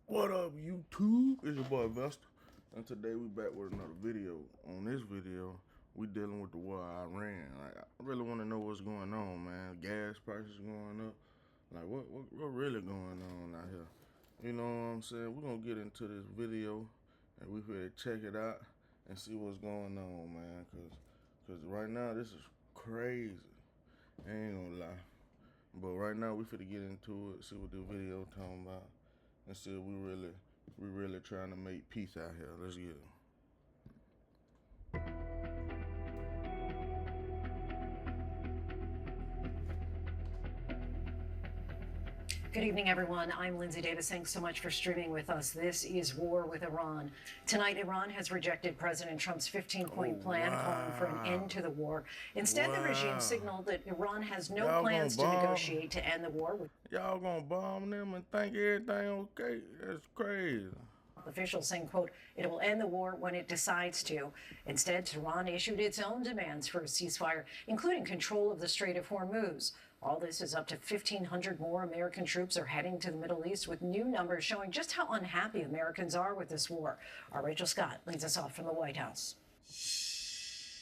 What up, YouTube? It's your boy Vesta, and today we back with another video. On this video, we dealing with the war in Iran. Like, I really want to know what's going on, man. Gas prices going up. Like, what really going on out here? You know what I'm saying? We're gonna get into this video, and we finna check it out and see what's going on, man. Cause right now this is crazy. I ain't gonna lie. But right now we finna get into it, see what the video talking about, and see if we really trying to make peace out here. Let's get it. Good evening, everyone. I'm Lindsay Davis. Thanks so much for streaming with us. This is War with Iran. Tonight, Iran has rejected President Trump's 15-point plan calling for an end to the war. Instead, the regime signaled that Iran has no plans to negotiate to end the war. Y'all gonna bomb them and think everything okay? That's crazy. Officials saying, quote, it will end the war when it decides to. Instead, Tehran issued its own demands for a ceasefire, including control of the Strait of Hormuz. All this is up to 1,500 more American troops are heading to the Middle East, with new numbers showing just how unhappy Americans are with this war. Our Rachel Scott leads us off from the White House.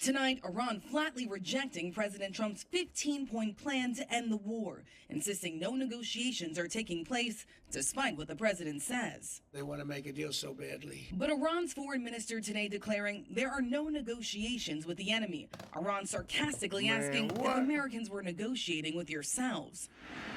Tonight, Iran flatly rejecting President Trump's 15-point plan to end the war, insisting no negotiations are taking place, despite what the president says. They want to make a deal so badly. But Iran's foreign minister today declaring there are no negotiations with the enemy. Iran sarcastically asking if Americans were negotiating with yourselves.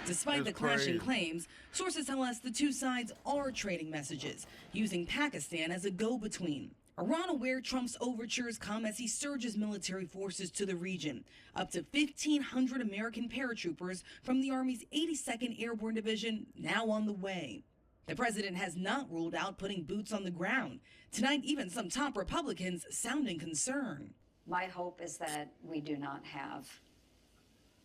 Despite the clashing claims, sources tell us the two sides are trading messages, using Pakistan as a go-between. Iran aware Trump's overtures come as he surges military forces to the region. Up to 1,500 American paratroopers from the Army's 82nd Airborne Division now on the way. The president has not ruled out putting boots on the ground. Tonight, even some top Republicans sounding concern. My hope is that we do not have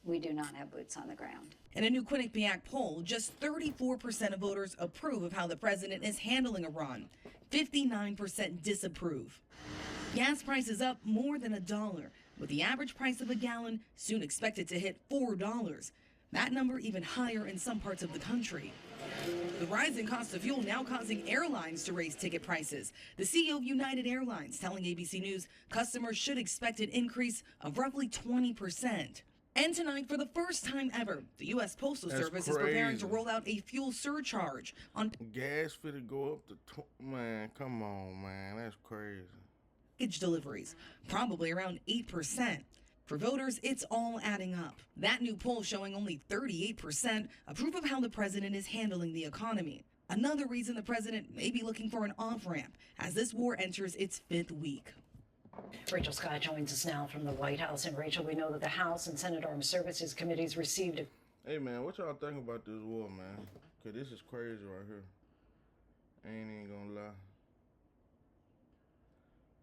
boots on the ground. In a new Quinnipiac poll, just 34% of voters approve of how the president is handling Iran. 59% disapprove. Gas prices up more than $1, with the average price of a gallon soon expected to hit $4. That number even higher in some parts of the country. The rising cost of fuel now causing airlines to raise ticket prices. The CEO of United Airlines telling ABC News customers should expect an increase of roughly 20%. And tonight, for the first time ever, the U.S. Postal Service is preparing to roll out a fuel surcharge on gas finna go up to man. Come on, man, that's crazy. Package deliveries, probably around 8%. For voters, it's all adding up. That new poll showing only 38% approve of how the president is handling the economy. Another reason the president may be looking for an off-ramp as this war enters its 5th week. Rachel Scott joins us now from the White House. And Rachel, we know that the House and Senate Armed Services Committees received. Hey man, what y'all think about this war, man? Cause this is crazy right here. I ain't even gonna lie.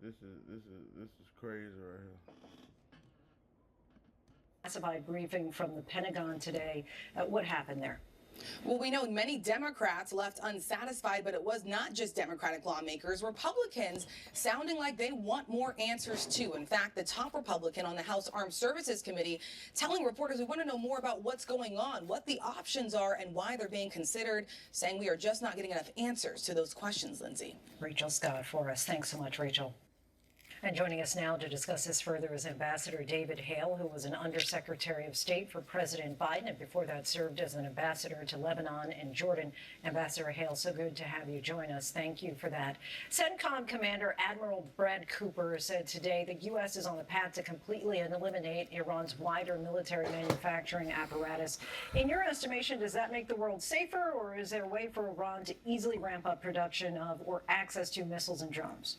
This is crazy right here. Classified briefing from the Pentagon today. What happened there? Well, we know many Democrats left unsatisfied, but it was not just Democratic lawmakers. Republicans sounding like they want more answers, too. In fact, the top Republican on the House Armed Services Committee telling reporters we want to know more about what's going on, what the options are, and why they're being considered, saying we are just not getting enough answers to those questions, Lindsay. Rachel Scott for us. Thanks so much, Rachel. And joining us now to discuss this further is Ambassador David Hale, who was an Undersecretary of State for President Biden and before that served as an ambassador to Lebanon and Jordan. Ambassador Hale, so good to have you join us. Thank you for that. CENTCOM Commander Admiral Brad Cooper said today the U.S. is on the path to completely eliminate Iran's wider military manufacturing apparatus. In your estimation, does that make the world safer, or is there a way for Iran to easily ramp up production of or access to missiles and drones?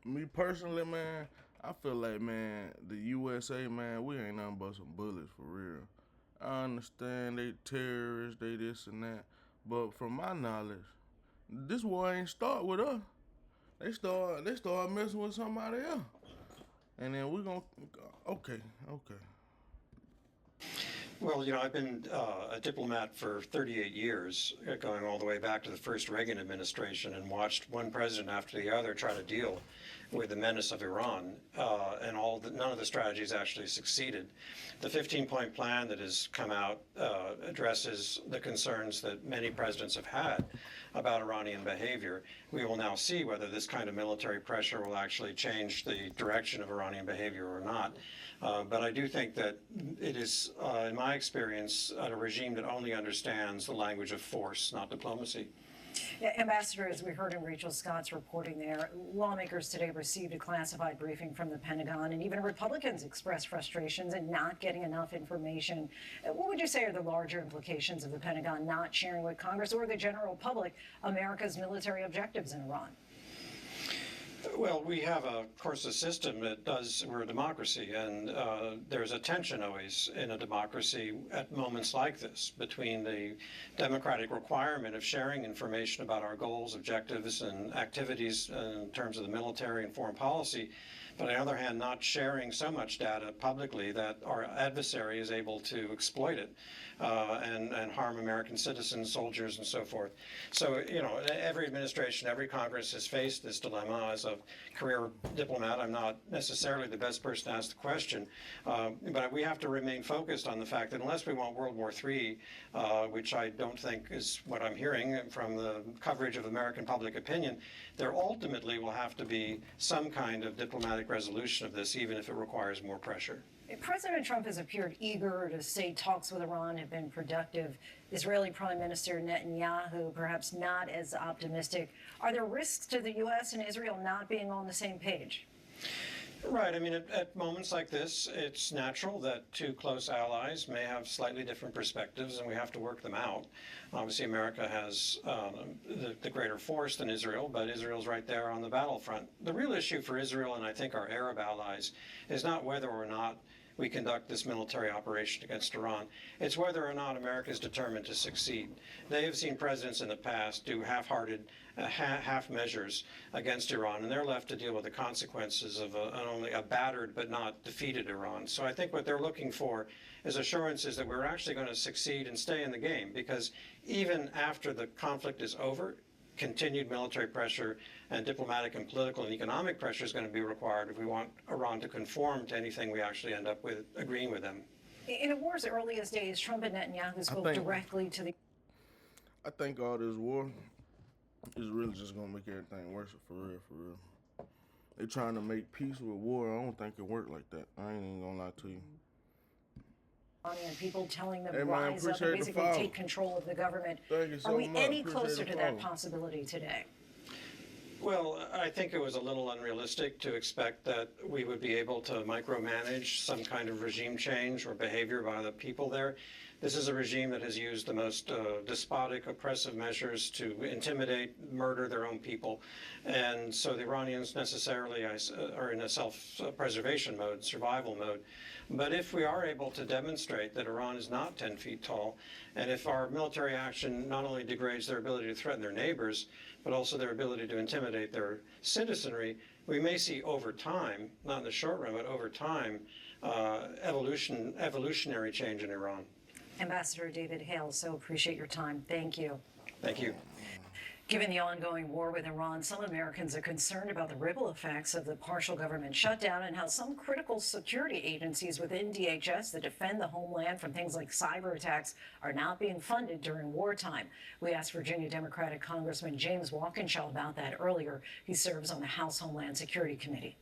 Me personally, man, I feel like, man, the USA, man, we ain't nothing but some bullets for real. I understand they terrorists, they this and that, but from my knowledge, this war ain't start with us. They start messing with somebody else, and then we gonna okay. Well, I've been a diplomat for 38 years, going all the way back to the first Reagan administration, and watched one president after the other try to deal with the menace of Iran, and none of the strategies actually succeeded. The 15-point plan that has come out addresses the concerns that many presidents have had about Iranian behavior. We will now see whether this kind of military pressure will actually change the direction of Iranian behavior or not. But I do think that it is, in my experience, a regime that only understands the language of force, not diplomacy. Yeah, Ambassador, as we heard in Rachel Scott's reporting there, lawmakers today received a classified briefing from the Pentagon, and even Republicans expressed frustrations in not getting enough information. What would you say are the larger implications of the Pentagon not sharing with Congress or the general public America's military objectives in Iran? Well, we have, of course, a system that we're a democracy, and there's a tension always in a democracy at moments like this between the democratic requirement of sharing information about our goals, objectives, and activities in terms of the military and foreign policy, but on the other hand, not sharing so much data publicly that our adversary is able to exploit it and harm American citizens, soldiers, and so forth. So, every administration, every Congress has faced this dilemma. As a career diplomat, I'm not necessarily the best person to ask the question, but we have to remain focused on the fact that unless we want World War III, which I don't think is what I'm hearing from the coverage of American public opinion, there ultimately will have to be some kind of diplomatic resolution of this, even if it requires more pressure. President Trump has appeared eager to say talks with Iran have been productive. Israeli Prime Minister Netanyahu, perhaps not as optimistic. Are there risks to the U.S. and Israel not being on the same page? Right. I mean, at moments like this, it's natural that two close allies may have slightly different perspectives, and we have to work them out. Obviously, America has the greater force than Israel, but Israel's right there on the battlefront. The real issue for Israel, and I think our Arab allies, is not whether or not we conduct this military operation against Iran. It's whether or not America is determined to succeed. They have seen presidents in the past do half-hearted, half measures against Iran, and they're left to deal with the consequences of only a battered but not defeated Iran. So I think what they're looking for is assurances that we're actually going to succeed and stay in the game, because even after the conflict is over, continued military pressure and diplomatic and political and economic pressure is going to be required if we want Iran to conform to anything we actually end up with agreeing with them. In a war's earliest days, Trump and Netanyahu spoke directly to the... I think all this war is really just going to make everything worse, for real, for real. They're trying to make peace with war. I don't think it worked like that. I ain't even going to lie to you. And people telling them Hey, man, rise up and basically follow. take control of the government. Thank you so Are we much. any Appreciate closer the to that follow. possibility today? Well, I think it was a little unrealistic to expect that we would be able to micromanage some kind of regime change or behavior by the people there. This is a regime that has used the most despotic, oppressive measures to intimidate, murder their own people. And so the Iranians necessarily are in a self-preservation mode, survival mode. But if we are able to demonstrate that Iran is not 10 feet tall, and if our military action not only degrades their ability to threaten their neighbors, but also their ability to intimidate their citizenry, we may see over time, not in the short run, but over time, evolutionary change in Iran. Ambassador David Hale, so appreciate your time. Thank you. Thank you. Given the ongoing war with Iran, some Americans are concerned about the ripple effects of the partial government shutdown and how some critical security agencies within DHS that defend the homeland from things like cyber attacks are not being funded during wartime. We asked Virginia Democratic Congressman James Walkinshaw about that earlier. He serves on the House Homeland Security Committee.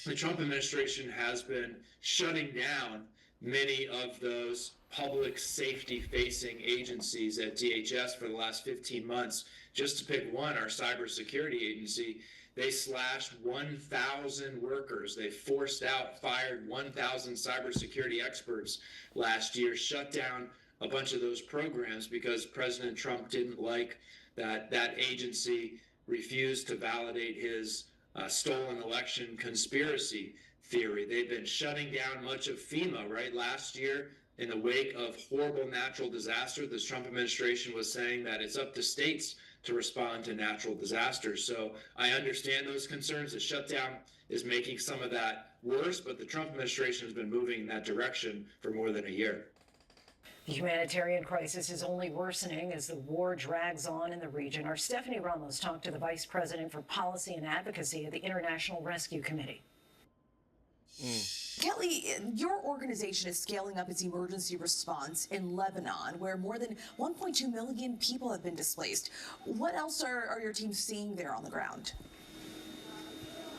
The Trump administration has been shutting down many of those public safety facing agencies at DHS for the last 15 months. Just to pick one, our cybersecurity agency, they slashed 1,000 workers. They fired 1,000 cybersecurity experts last year, shut down a bunch of those programs because President Trump didn't like that agency refused to validate his stolen election conspiracy theory. They've been shutting down much of FEMA, right? Last year, in the wake of horrible natural disaster, this Trump administration was saying that it's up to states to respond to natural disasters. So I understand those concerns. The shutdown is making some of that worse, but the Trump administration has been moving in that direction for more than a year. The humanitarian crisis is only worsening as the war drags on in the region. Our Stephanie Ramos talked to the Vice President for Policy and Advocacy at the International Rescue Committee. Kelly, your organization is scaling up its emergency response in Lebanon, where more than 1.2 million people have been displaced. What else are your teams seeing there on the ground?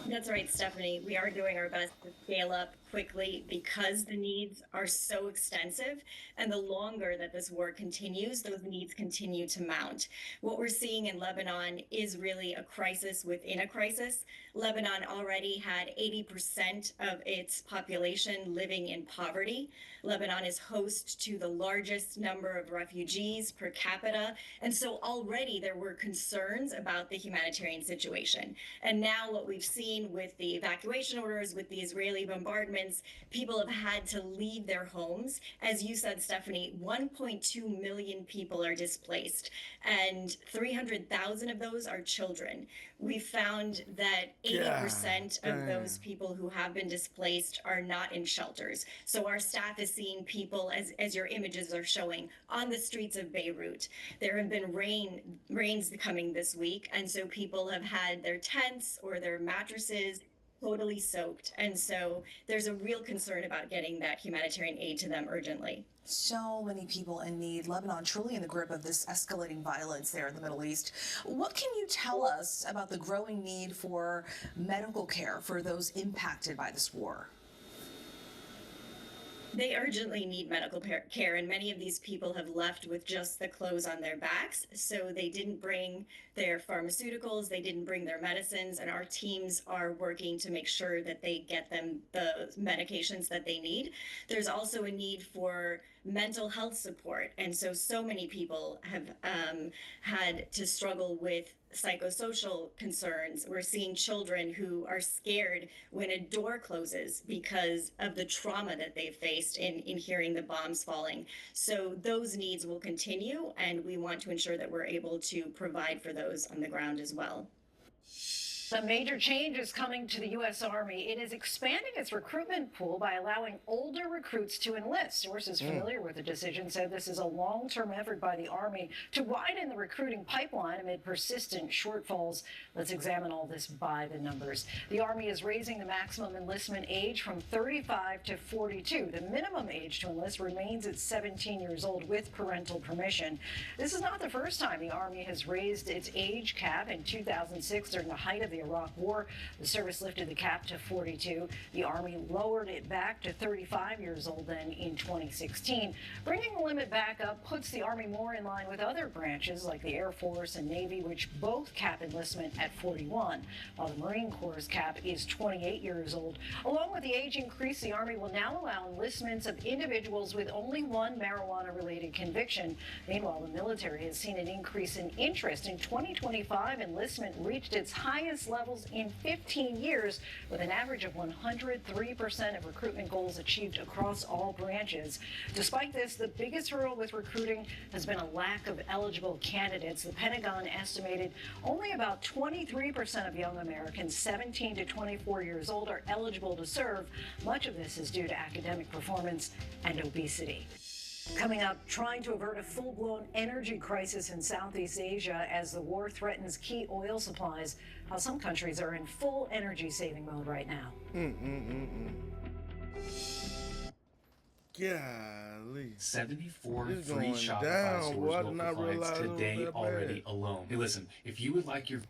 That's right, Stephanie. We are doing our best to scale up quickly because the needs are so extensive, and the longer that this war continues, those needs continue to mount. What we're seeing in Lebanon is really a crisis within a crisis. Lebanon already had 80% of its population living in poverty. Lebanon is host to the largest number of refugees per capita, and so already there were concerns about the humanitarian situation. And now what we've seen with the evacuation orders, with the Israeli bombardments, people have had to leave their homes. As you said, Stephanie, 1.2 million people are displaced, and 300,000 of those are children. We found that 80% of those people who have been displaced are not in shelters. So our staff is seeing people, as your images are showing, on the streets of Beirut. There have been rains coming this week, and so people have had their tents or their mattresses totally soaked. And so there's a real concern about getting that humanitarian aid to them urgently. So many people in need. Lebanon truly in the grip of this escalating violence there in the Middle East. What can you tell us about the growing need for medical care for those impacted by this war? They urgently need medical care, and many of these people have left with just the clothes on their backs. So they didn't bring their pharmaceuticals, they didn't bring their medicines, and our teams are working to make sure that they get them the medications that they need. There's also a need for mental health support, and so many people have had to struggle with psychosocial concerns. We're seeing children who are scared when a door closes because of the trauma that they've faced in hearing the bombs falling. So those needs will continue, and we want to ensure that we're able to provide for those on the ground as well. A major change is coming to the U.S. Army. It is expanding its recruitment pool by allowing older recruits to enlist. Sources familiar with the decision said this is a long-term effort by the Army to widen the recruiting pipeline amid persistent shortfalls. Let's examine all this by the numbers. The Army is raising the maximum enlistment age from 35 to 42. The minimum age to enlist remains at 17 years old with parental permission. This is not the first time the Army has raised its age cap. In 2006, during the height of the Iraq War, the service lifted the cap to 42. The Army lowered it back to 35 years old then in 2016. Bringing the limit back up puts the Army more in line with other branches like the Air Force and Navy, which both cap enlistment at 41, while the Marine Corps' cap is 28 years old. Along with the age increase, the Army will now allow enlistments of individuals with only one marijuana-related conviction. Meanwhile, the military has seen an increase in interest. In 2025, enlistment reached its highest levels in 15 years, with an average of 103% of recruitment goals achieved across all branches. Despite this, the biggest hurdle with recruiting has been a lack of eligible candidates. The Pentagon estimated only about 23% of young Americans 17 to 24 years old are eligible to serve. Much of this is due to academic performance and obesity. Coming up, trying to avert a full-blown energy crisis in Southeast Asia as the war threatens key oil supplies, how some countries are in full energy-saving mode right now. Golly. 74 It's free going Shopify down, stores boy. I did local not clients realize it was today that already bad. alone. Hey, listen, if you would like your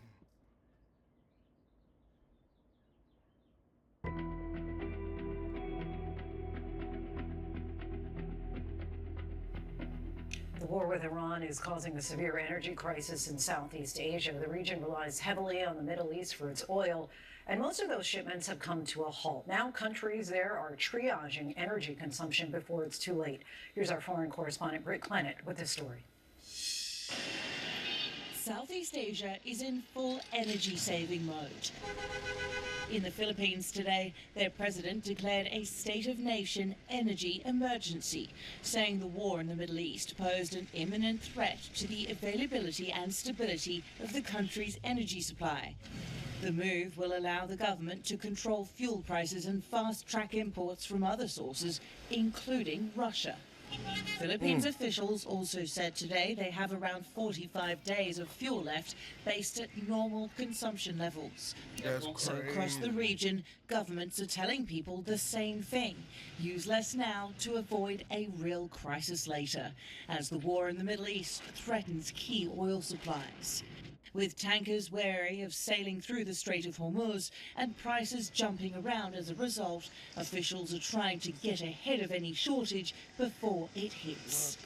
The war with Iran is causing a severe energy crisis in Southeast Asia. The region relies heavily on the Middle East for its oil, and most of those shipments have come to a halt. Now countries there are triaging energy consumption before it's too late. Here's our foreign correspondent, Britt Clennett, with the story. Southeast Southeast Asia is in full energy-saving mode. In the Philippines today, their president declared a state-of-nation energy emergency, saying the war in the Middle East posed an imminent threat to the availability and stability of the country's energy supply. The move will allow the government to control fuel prices and fast-track imports from other sources, including Russia. Philippines officials also said today they have around 45 days of fuel left based at normal consumption levels. So across the region, governments are telling people the same thing. Use less now to avoid a real crisis later, as the war in the Middle East threatens key oil supplies. With tankers wary of sailing through the Strait of Hormuz and prices jumping around as a result, officials are trying to get ahead of any shortage before it hits.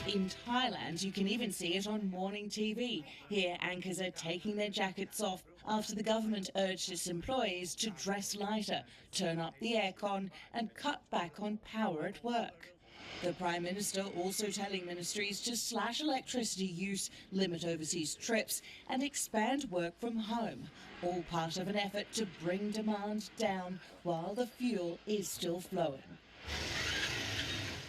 In Thailand, you can even see it on morning TV. Here, anchors are taking their jackets off after the government urged its employees to dress lighter, turn up the aircon, and cut back on power at work. The Prime Minister also telling ministries to slash electricity use, limit overseas trips, and expand work from home, all part of an effort to bring demand down while the fuel is still flowing.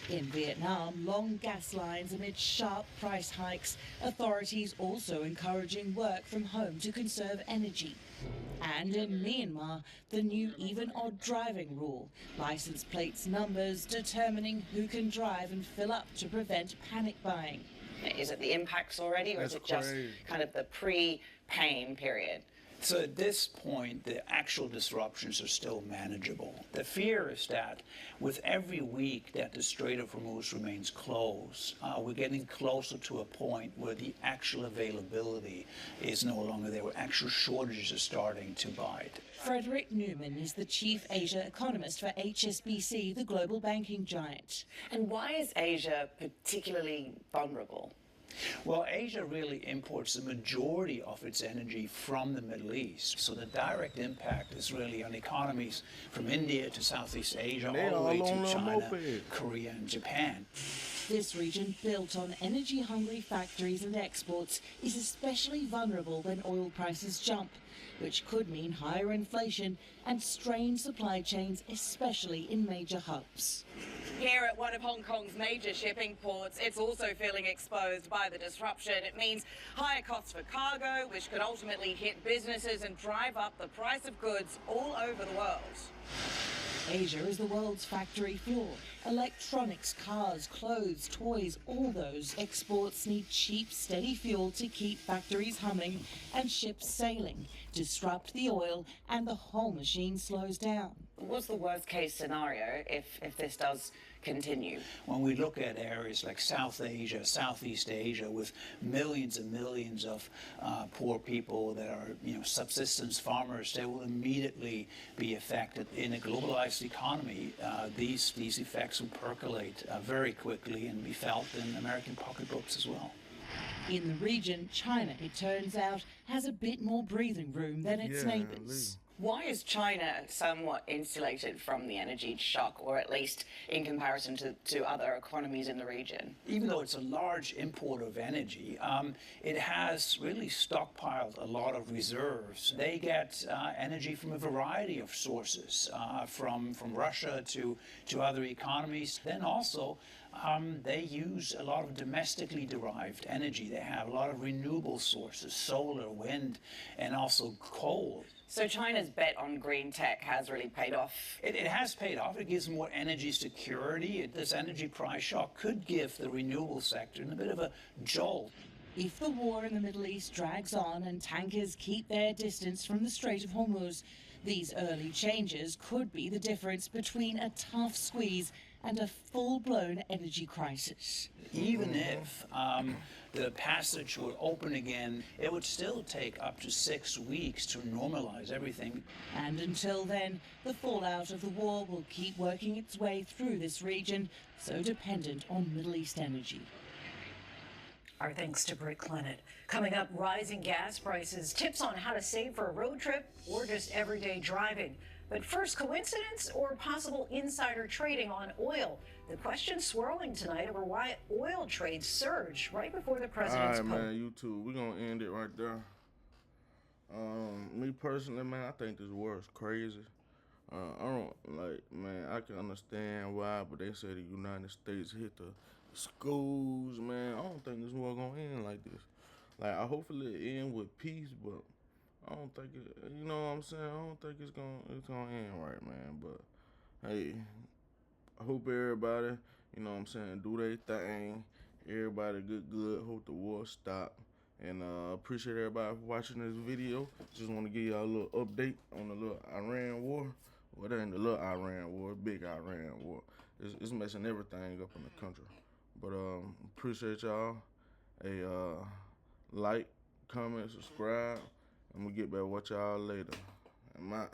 In Vietnam, long gas lines amid sharp price hikes, authorities also encouraging work from home to conserve energy. And in Myanmar, the new even-odd driving rule, license plates numbers determining who can drive and fill up to prevent panic buying. Is it the impacts already, or is it just kind of the pre-pain period? So at this point, the actual disruptions are still manageable. The fear is that with every week that the Strait of Hormuz remains closed, we're getting closer to a point where the actual availability is no longer there, where actual shortages are starting to bite. Frederick Newman is the chief Asia economist for HSBC, the global banking giant. And why is Asia particularly vulnerable? Well, Asia really imports the majority of its energy from the Middle East. So the direct impact is really on economies from India to Southeast Asia, all the way to China, Korea, and Japan. This region, built on energy-hungry factories and exports, is especially vulnerable when oil prices jump, which could mean higher inflation and strained supply chains, especially in major hubs. Here at one of Hong Kong's major shipping ports, it's also feeling exposed by the disruption. It means higher costs for cargo, which could ultimately hit businesses and drive up the price of goods all over the world. Asia is the world's factory floor. Electronics, cars, clothes, toys, all those exports need cheap, steady fuel to keep factories humming and ships sailing, disrupt the oil, and the whole machine slows down. What's the worst case scenario if this does continue? When we look at areas like South Asia, Southeast Asia, with millions and millions of poor people that are, subsistence farmers, they will immediately be affected. In a globalized economy, these effects will percolate very quickly and be felt in American pocketbooks as well. In the region, China, it turns out, has a bit more breathing room than its neighbours. Why is China somewhat insulated from the energy shock, or at least in comparison to other economies in the region? Even though it's a large importer of energy, it has really stockpiled a lot of reserves. They get energy from a variety of sources, from Russia to other economies. Then also, they use a lot of domestically derived energy. They have a lot of renewable sources, solar, wind, and also coal. So China's bet on green tech has really paid off? It has paid off. It gives more energy security. This energy price shock could give the renewable sector a bit of a jolt. If the war in the Middle East drags on and tankers keep their distance from the Strait of Hormuz, these early changes could be the difference between a tough squeeze and a full-blown energy crisis. Even if the passage would open again, it would still take up to 6 weeks to normalize everything. And until then, the fallout of the war will keep working its way through this region, so dependent on Middle East energy. Our thanks to Britt Clennett. Coming up, rising gas prices, tips on how to save for a road trip or just everyday driving. But first, coincidence or possible insider trading on oil? The question swirling tonight over why oil trades surged right before the president's All right, man, YouTube, we're going to end it right there. Me personally, man, I think this war is crazy. I don't, man, I can understand why, but they say the United States hit the schools, man. I don't think this war going to end like this. I hopefully it end with peace, but I don't think it, you know what I'm saying? I don't think it's gonna end right, man. But hey, I hope everybody, you know what I'm saying, do their thing. Everybody good. Hope the war stop. And appreciate everybody for watching this video. Just want to give y'all a little update on the little Iran war. Well, that ain't the little Iran war, big Iran war. It's messing everything up in the country. But appreciate y'all. Hey, like, comment, subscribe. I'm gonna get back with y'all later. I'm out.